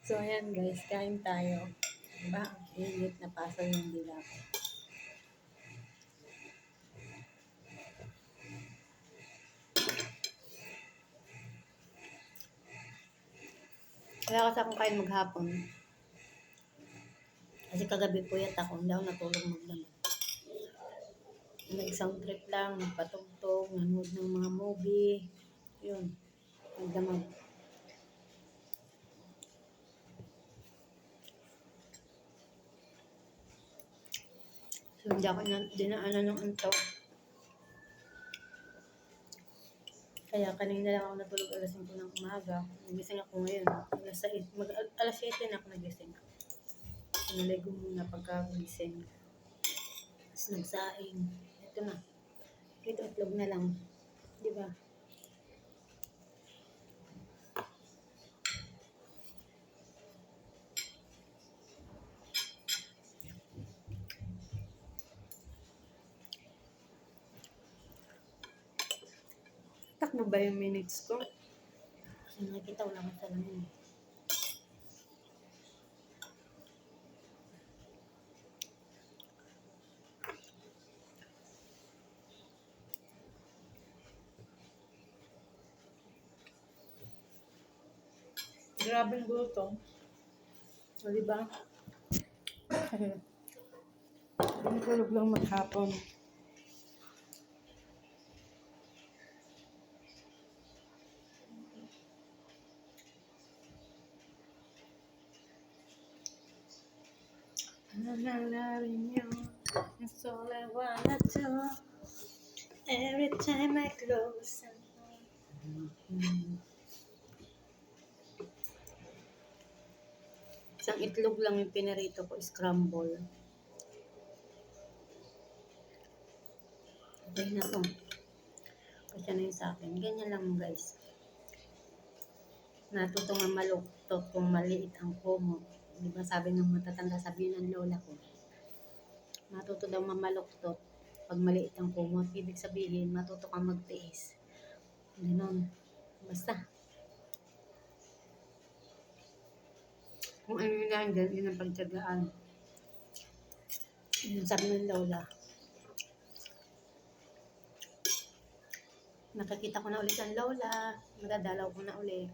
So, ayan guys, kain tayo. Diba? Ang init na paso yung dilap. Wala kasi akong kain maghapon. Kasi kagabi puyat ako, hindi ako natulog magdamag. Nag-sound trip lang, nagpatugtog, nanood ng mga movie. Yun, magdamag. So, hindi ako dinaanan ng antok. Kaya kanina lang ako natulog alas 5 ng umaga. Nagising ako ngayon. Alas 7 na ako nagising. Naligo muna pagkagising. Tapos nagsaing. Ito na. Ito itlog na lang. Di ba? Takbo ba yung minutes ko? Kasi nakikita ko lang sa salamin. Grabe ang gutom. O, diba? Tulog lang maghapon. Nananarin yun. That's all I wanna do. Every time I close and Isang itlog lang yung pinarito ko, scramble. Okay na to. Kasi na yun sa akin. Ganyan lang guys. Natuto nga maluktot kung maliit ang kumot. Di ba sabi ng matatanda, sabi ng lola ko. Natuto daw mamaluktot pag maliit ang kumot. Ibig sabihin, matuto kang magtiis. Ganon. Basta. Kung ano yun lang, yun ang pagtsagaan. Yun sabi ng lola. Nakakita ko na ulit ang lola. Madadalaw ko na ulit.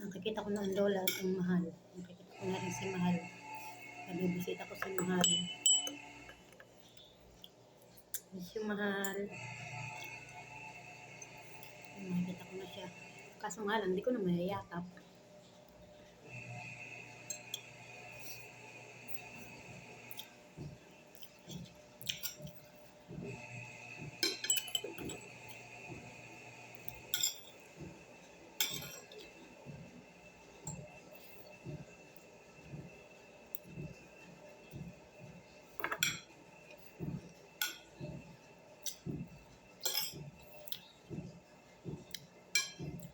Nakikita ko na ang lola at ang mahal. Nakikita ko na rin si mahal. Nabibisita ko si mahal. Si mahal. Nakikita ko na siya. Kaso nga lang, hindi ko na mayayakap.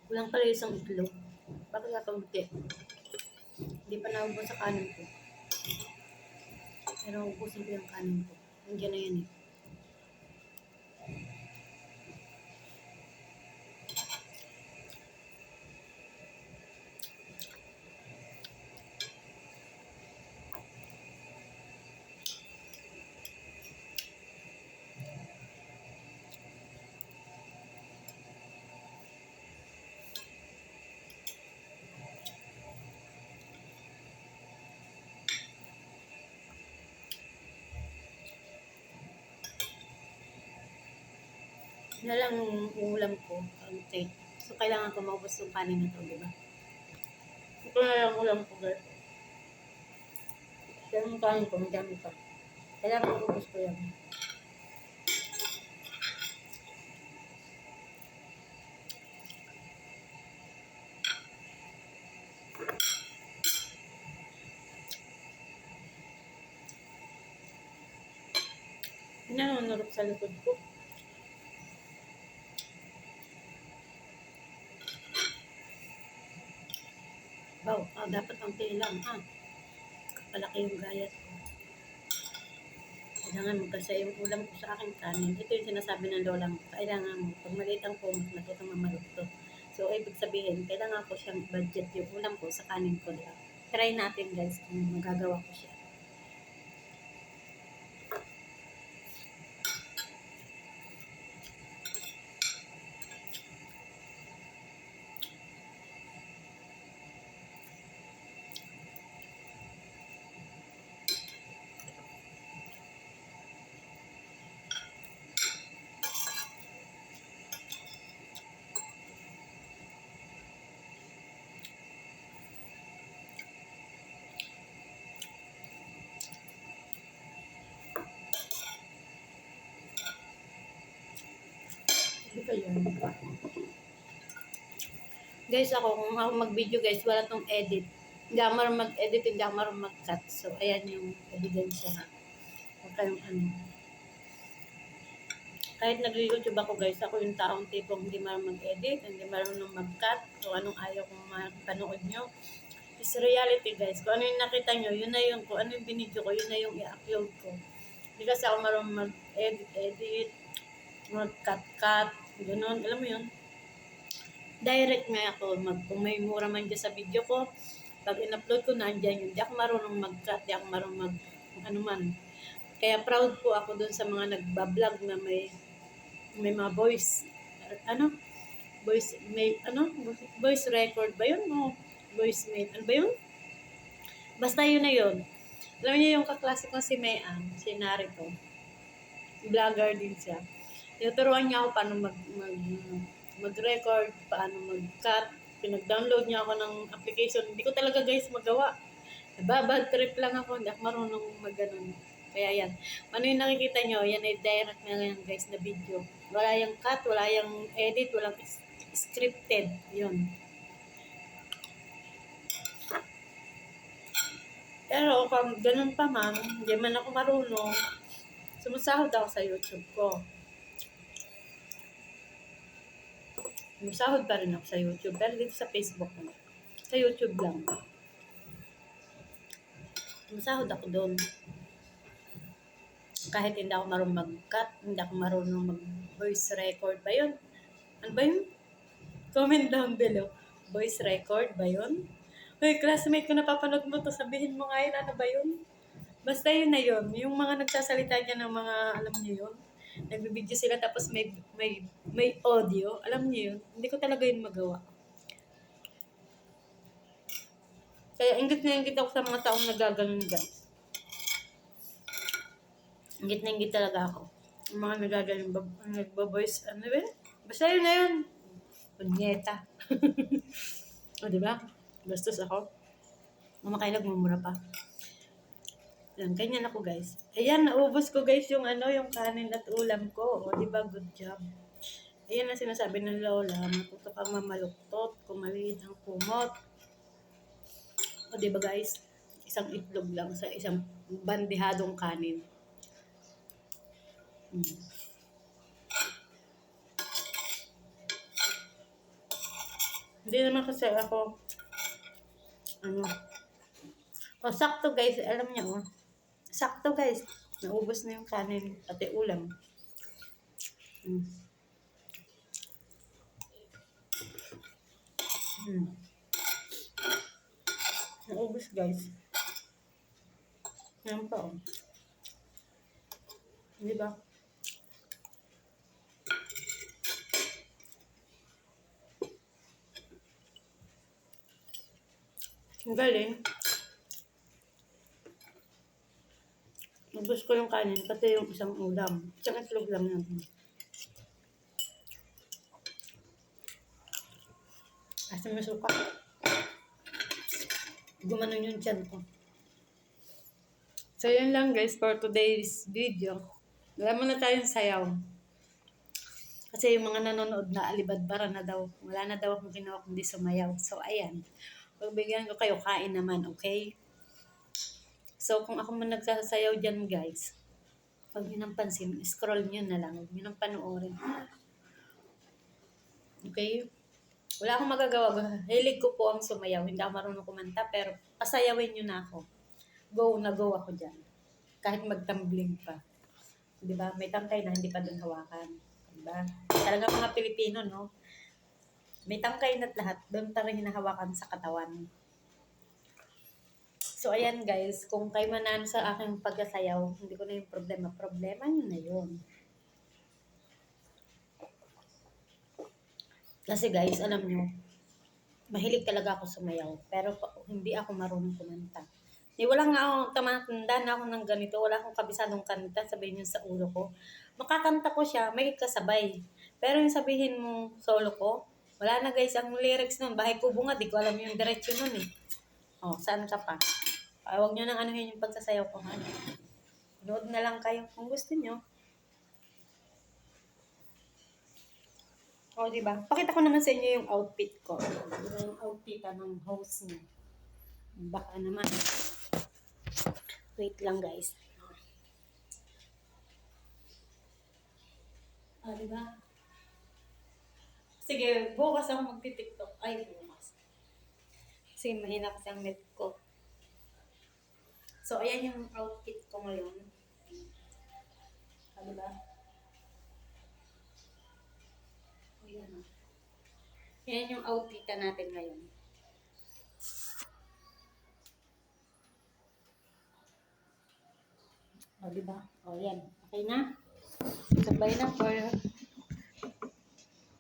Kulang pala isang itlog. Bakit kakunti? Hindi pa naubos sa kanin ko. Pero ubusin ko yung kanin ko. Nandiyan na yan eh. Yan lang yung ulam ko. Kaunti. So, kailangan ko maubos yung kanin na to, di ba? Ito na lang ulam ko, guys. Yan yung kanin ko, madami pa. Kailangan maubos ko yan. Nanonurot sa likod ko. Dapat konti lang, ha? Palaki yung gayat ko. Kailangan magkasya yung ulam ko sa aking kanin. Ito yung sinasabi ng lola mo. Kailangan mo, pag maliit ang kumot, natutang mamalukto. So, ibig sabihin, kailangan ko siyang budget yung ulam ko sa kanin ko lang. Try natin guys kung magagawa ko siya. Hindi pa yun. Guys, kung ako mag-video guys, wala tong edit. Hindi ako marunong mag-edit, hindi ako marunong mag-cut. So, ayan yung ebidensya ha. Huwag kayong ano. Kahit nag-YouTube ako guys, ako yung taong tipong hindi marunong mag-edit, hindi marunong mag-cut, o anong ayaw kong mapanood nyo. It's reality guys. Kung ano yung nakita nyo, yun na yung, kung ano yung binidyo ko, yun na yung i-upload ko. Hindi kasi ako marunong mag-edit, mag-cut, gano'n. Alam mo yun? Direct nga ako, kung may mura man dyan sa video ko, pag in-upload ko, nandyan yun. Di ako marunong mag-cut, di ako marunong ano man. Kaya proud po ako dun sa mga nagbablog na may mga voice, voice record ba yun? O voice mail, ano ba yun? Basta yun na yun. Alam niyo yung kaklase ko si Mayan, si Narito, vlogger din siya. Tinuturuan niya ako paano mag-record, paano mag-cut. Pinag-download niya ako ng application. Hindi ko talaga guys magawa. Bad trip lang ako. Hindi ako marunong mag-ganon. Kaya yan. Ano yung nakikita nyo? Yan ay direct na yan guys na video. Wala yung cut, wala yung edit, walang scripted. Yun. Pero kung ganun pa man, hindi man ako marunong, sumasahod ako sa YouTube ko. Sumasahod pa rin ako sa YouTube. Pero dito sa Facebook ko. Sa YouTube lang. Sumasahod ako doon. Kahit hindi ako marunong mag-cut, hindi ako marunong mag-voice record ba yun? Ano ba yun? Comment down below. Voice record ba yun? Hoy, classmate ko, napapanood mo to, sabihin mo ngayon, ano ba yun? Basta yun na yun. Yung mga nagsasalita dyan ng mga, alam niyo yun, nagbibideo sila tapos may audio, alam niyo yun, hindi ko talaga yun magawa. Kaya ingit na ingit ako sa mga taong nagaganon guys. Ingit na ingit talaga ako. Yung mga nagaganon, nagbo-voice, ano ba yun? Basta yun na yun. Punyeta. O, diba? Bastos ako. Mamakay nagmumura pa. Yan, ganyan ako guys. Ayan, naubos ko guys yung yung kanin at ulam ko. O, diba? Good job. Ayan ang sinasabi ng lola. Matuto kang mamaluktot kung maliit ang kumot. O, diba guys? Isang itlog lang sa isang bandihadong kanin. Hindi naman kasi ako sakto guys, alam niyo sakto guys, naubos na yung kanin pati ulam. Naubos guys. Yan pa di ba? Ang galing. Ubus ko yung kanin, pati yung isang ulam. Isang itlog lang natin. Kasi may suka. Gumanon yung tiyan ko. So, yun lang guys for today's video. Wala muna tayong sayaw. Kasi yung mga nanonood na alibadbara na daw. Wala na daw akong ginawa kundi sumayaw. So, ayan. Pagbigyan ko kayo, kain naman, okay? So, kung ako man nagsasayaw dyan, guys, pag nyo nang pansin, scroll nyo na lang. Huwag nyo nang panoorin. Okay? Wala akong magagawa. Hilig ko po ang sumayaw. Hindi ako marunong kumanta, pero pasayawin nyo na ako. Go na go ako dyan. Kahit magtambling pa. Di ba? May tangkay na hindi pa doon hawakan. Di ba? Talaga mga Pilipino, no? May tangkay na't lahat. Doon tayo hinahawakan sa katawan. So, ayan guys. Kung kayo manano sa aking pagkasayaw, hindi ko na yung problema. Problema nyo na yun. Kasi guys, alam nyo, mahilig talaga ako sumayaw. Pero hindi ako marunong kumanta. Wala nga ako, tamatanda na ako ng ganito. Wala akong kabisadong kanta, sabihin nyo sa ulo ko. Makakanta ko siya, may kasabay. Pero yung sabihin mo solo ko, wala na guys, ang lyrics nun. Bahay kubo nga, di ko alam yung diretsyo nun eh. Oh, saan ka pa? Huwag nyo nang anuhin yung pagsasayaw ko. Ha? Nood na lang kayo kung gusto nyo. O, diba? Pakita ko naman sa inyo yung outfit ko. Diba yung outfit ng host niya? Baka naman. Wait lang, guys. O, diba? Sige, bukas ako magti-tiktok. Ay, bukas. Kasi mahina kasi ang net ko. So, ayan yung outfit ko ngayon. O, diba? Ayan. Yan yung outfit natin ngayon. O, diba? O, yan. Okay na? Sabay na for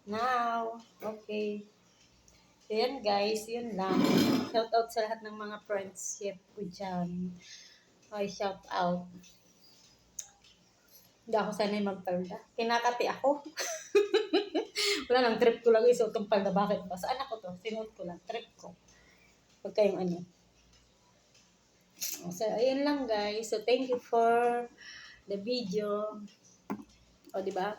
now. Okay. So, yan guys. Yun lang. Shout out sa lahat ng mga friendship ko dyan. Okay, shout out. Hindi ako sanay magpalda. Kinakati ako. Wala lang, trip ko lang isuot ang palda. Bakit ba? Saan ako to? Sinuot ko lang. Trip ko. Huwag kayong ano. So, ayun lang guys. So, thank you for the video. O, diba?